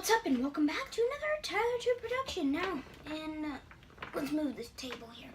What's up, and welcome back to another Tyler 2 production. Now, and let's move this table here.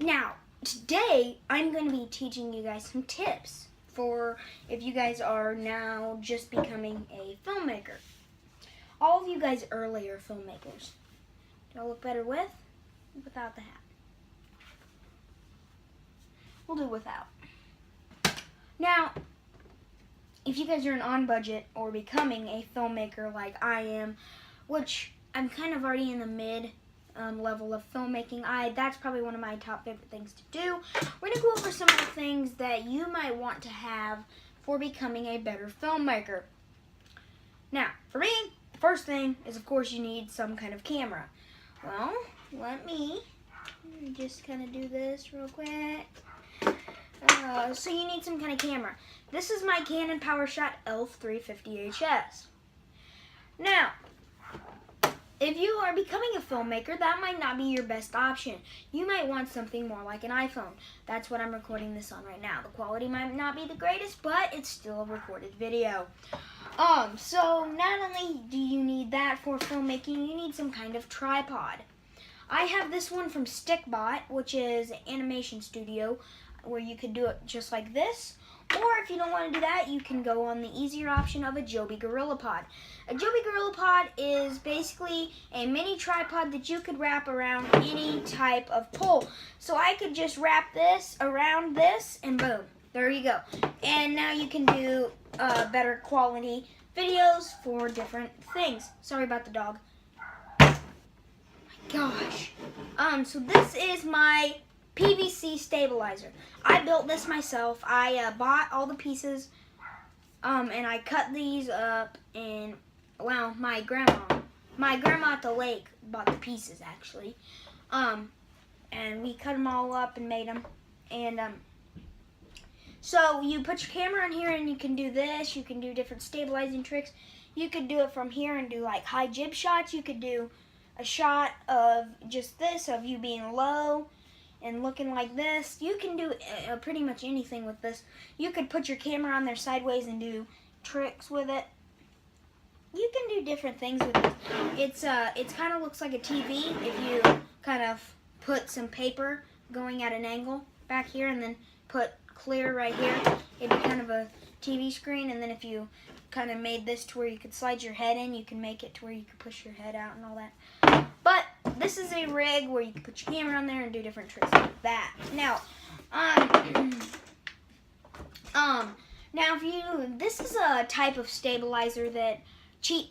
Now, today I'm going to be teaching you guys some tips for if you guys are now just becoming a filmmaker. All of you guys earlier filmmakers. Do I look better with or without the hat? We'll do without. Now, if you guys are on budget or becoming a filmmaker like I am, which I'm kind of already in the mid level of filmmaking, that's probably one of my top favorite things to do. We're going to go over some of the things that you might want to have for becoming a better filmmaker. Now, for me, the first thing is, of course, you need some kind of camera. Well, let me just kind of do this real quick. So you need some kind of camera. This is my Canon PowerShot ELPH 350HS. Now, if you are becoming a filmmaker, that might not be your best option. You might want something more like an iPhone. That's what I'm recording this on right now. The quality might not be the greatest, but it's still a recorded video. So not only do you need that for filmmaking, you need some kind of tripod. I have this one from Stickbot, which is an animation studio where you could do it just like this. Or if you don't want to do that, you can go on the easier option of a Joby GorillaPod. A Joby GorillaPod is basically a mini tripod that you could wrap around any type of pole. So I could just wrap this around this and boom, there you go. And now you can do better quality videos for different things. Sorry about the dog. My gosh. So this is my PVC stabilizer. I built this myself. I bought all the pieces, and I cut these up. And well, my grandma at the lake bought the pieces actually, and we cut them all up and made them. And so you put your camera on here, and you can do this. You can do different stabilizing tricks. You could do it from here and do like high jib shots. You could do a shot of just this, of you being low and looking like this. You can do pretty much anything with this. You could put your camera on there sideways and do tricks with it. You can do different things with it. It kind of looks like a TV if you kind of put some paper going at an angle back here and then put clear right here. It'd be kind of a TV screen, and then if you kind of made this to where you could slide your head in, you can make it to where you could push your head out and all that. But this is a rig where you can put your camera on there and do different tricks like that. Now, this is a type of stabilizer that cheap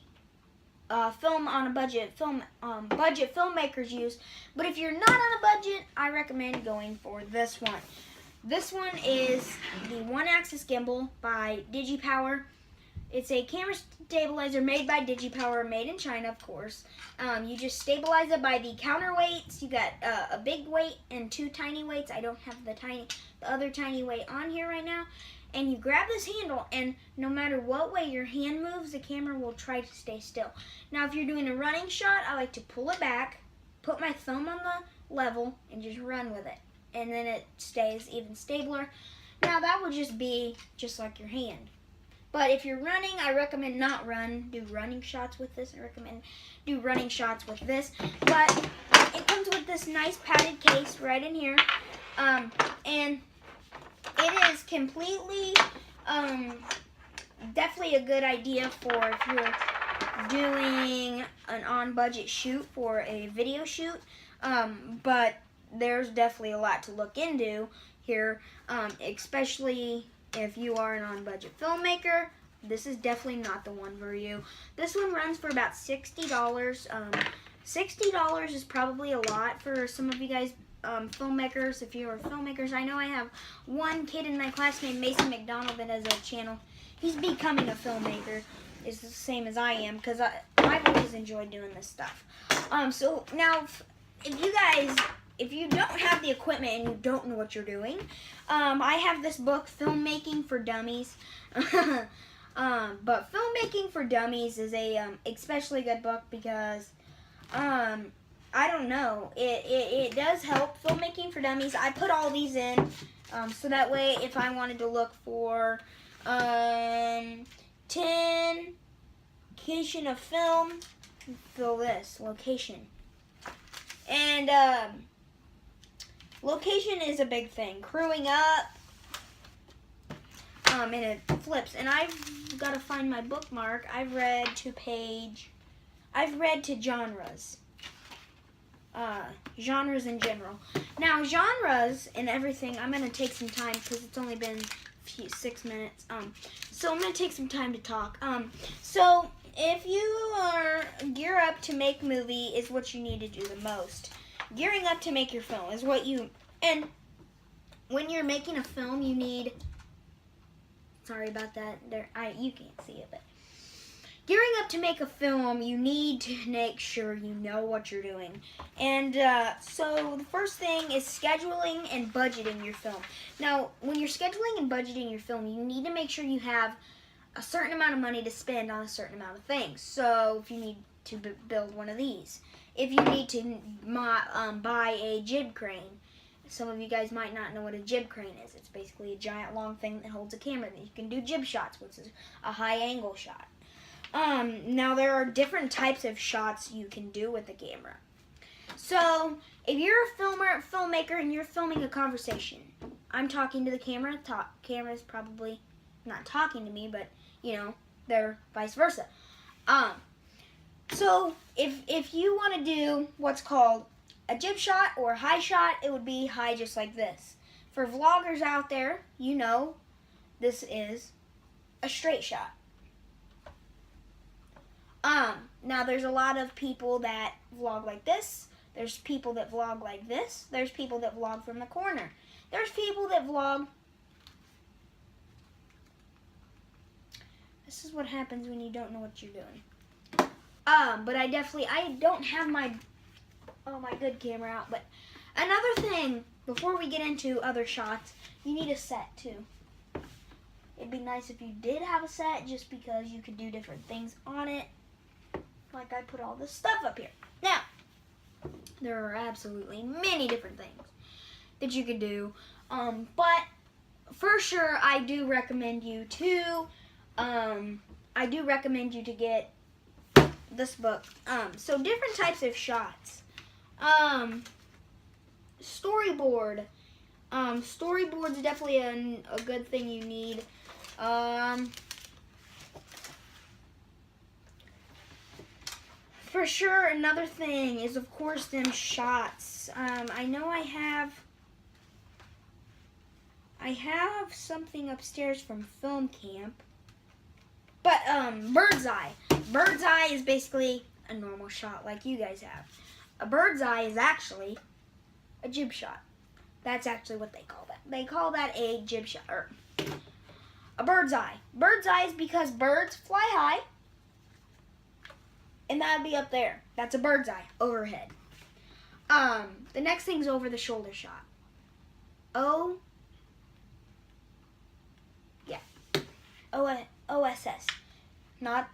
budget filmmakers use. But if you're not on a budget, I recommend going for this one. This one is the one-axis gimbal by DigiPower. It's a camera stabilizer made by DigiPower, made in China, of course. You just stabilize it by the counterweights. You got a big weight and two tiny weights. I don't have the other tiny weight on here right now. And you grab this handle, and no matter what way your hand moves, the camera will try to stay still. Now, if you're doing a running shot, I like to pull it back, put my thumb on the level, and just run with it. And then it stays even stabler. Now, that would just be just like your hand. But if you're running, I recommend not do running shots with this. I recommend do running shots with this. But it comes with this nice padded case right in here. And it is completely, definitely a good idea for if you're doing an on-budget shoot for a video shoot. But there's definitely a lot to look into here, especially if you are an on-budget filmmaker. This is definitely not the one for you. This one runs for about $60. $60 is probably a lot for some of you guys filmmakers. If you are filmmakers, I know I have one kid in my class named Mason McDonald that has a channel. He's becoming a filmmaker. It's the same as I am, because I've always enjoyed doing this stuff. So now, if you don't have the equipment and you don't know what you're doing, I have this book, Filmmaking for Dummies. But Filmmaking for Dummies is a especially good book because, I don't know, it does help. Filmmaking for Dummies. I put all these in so that way if I wanted to look for 10, location of film, fill this, location. And location is a big thing. Crewing up, and it flips. And I've got to find my bookmark. I've read to genres. Genres in general. Now, genres and everything, I'm going to take some time because it's only been 6 minutes. So I'm going to take some time to talk. So if you are gear up to make movie is what you need to do the most. Gearing up to make your film is what you, and when you're making a film, you need, sorry about that, you can't see it, but gearing up to make a film, you need to make sure you know what you're doing. And so the first thing is scheduling and budgeting your film. Now, when you're scheduling and budgeting your film, you need to make sure you have a certain amount of money to spend on a certain amount of things. So if you need to build one of these, if you need to buy a jib crane, some of you guys might not know what a jib crane is. It's basically a giant long thing that holds a camera that you can do jib shots, which is a high angle shot. Now there are different types of shots you can do with the camera. So if you're a filmmaker and you're filming a conversation, I'm talking to the camera. Camera's probably not talking to me, but you know, they're vice versa. So if you want to do what's called a jib shot or a high shot, it would be high just like this. For vloggers out there, you know this is a straight shot. Now there's a lot of people that vlog like this. There's people that vlog like this. There's people that vlog from the corner. There's people that vlog. This is what happens when you don't know what you're doing. But I don't have my good camera out. But another thing, before we get into other shots, you need a set too. It'd be nice if you did have a set, just because you could do different things on it. Like I put all this stuff up here. Now, there are absolutely many different things that you could do. But for sure, I do recommend you to get this book. So different types of shots. Storyboard. Storyboard's definitely a good thing you need. For sure, another thing is, of course, them shots. I know I have something upstairs from film camp. But, bird's eye. Bird's eye is basically a normal shot like you guys have. A bird's eye is actually a jib shot. That's actually what they call that. They call that a jib shot, or a bird's eye. Bird's eye is because birds fly high. And that'd be up there. That's a bird's eye, overhead. The next thing's over the shoulder shot. OSS. Not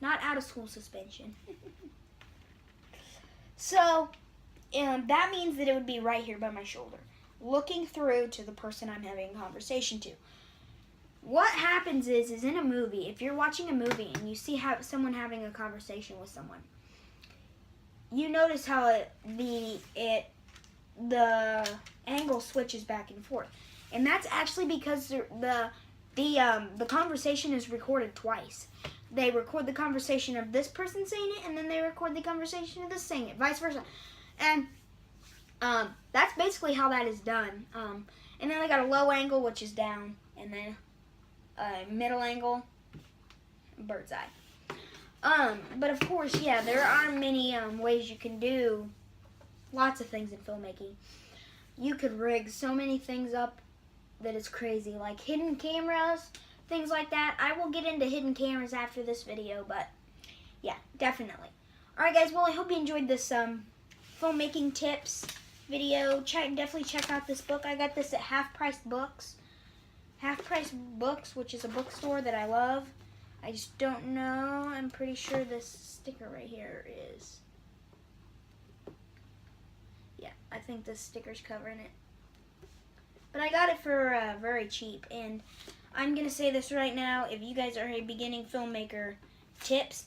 out of school suspension. So, that means that it would be right here by my shoulder, looking through to the person I'm having a conversation to. What happens is in a movie, if you're watching a movie and you see someone having a conversation with someone, you notice how the angle switches back and forth, and that's actually because the conversation is recorded twice. They record the conversation of this person saying it, and then they record the conversation of this saying it, vice versa, and that's basically how that is done. And then they got a low angle, which is down, and then middle angle, bird's eye. But of course, yeah, there are many ways you can do lots of things in filmmaking. You could rig so many things up that it's crazy, like hidden cameras, things like that. I will get into hidden cameras after this video, but yeah, definitely. Alright guys, well I hope you enjoyed this filmmaking tips video. Definitely check out this book. I got this at Half Price Books. Half Price Books, which is a bookstore that I love. I just don't know. I'm pretty sure this sticker right here is. Yeah, I think this sticker's covering it. But I got it for very cheap, and I'm going to say this right now. If you guys are a beginning filmmaker, tips.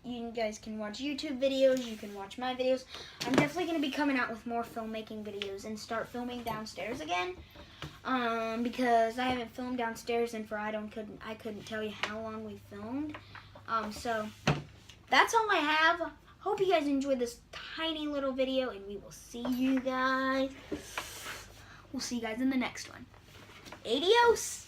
You guys can watch YouTube videos. You can watch my videos. I'm definitely going to be coming out with more filmmaking videos and start filming downstairs again. Because I haven't filmed downstairs and I couldn't tell you how long we filmed. So that's all I have. Hope you guys enjoyed this tiny little video, and we will see you guys. We'll see you guys in the next one. Adios.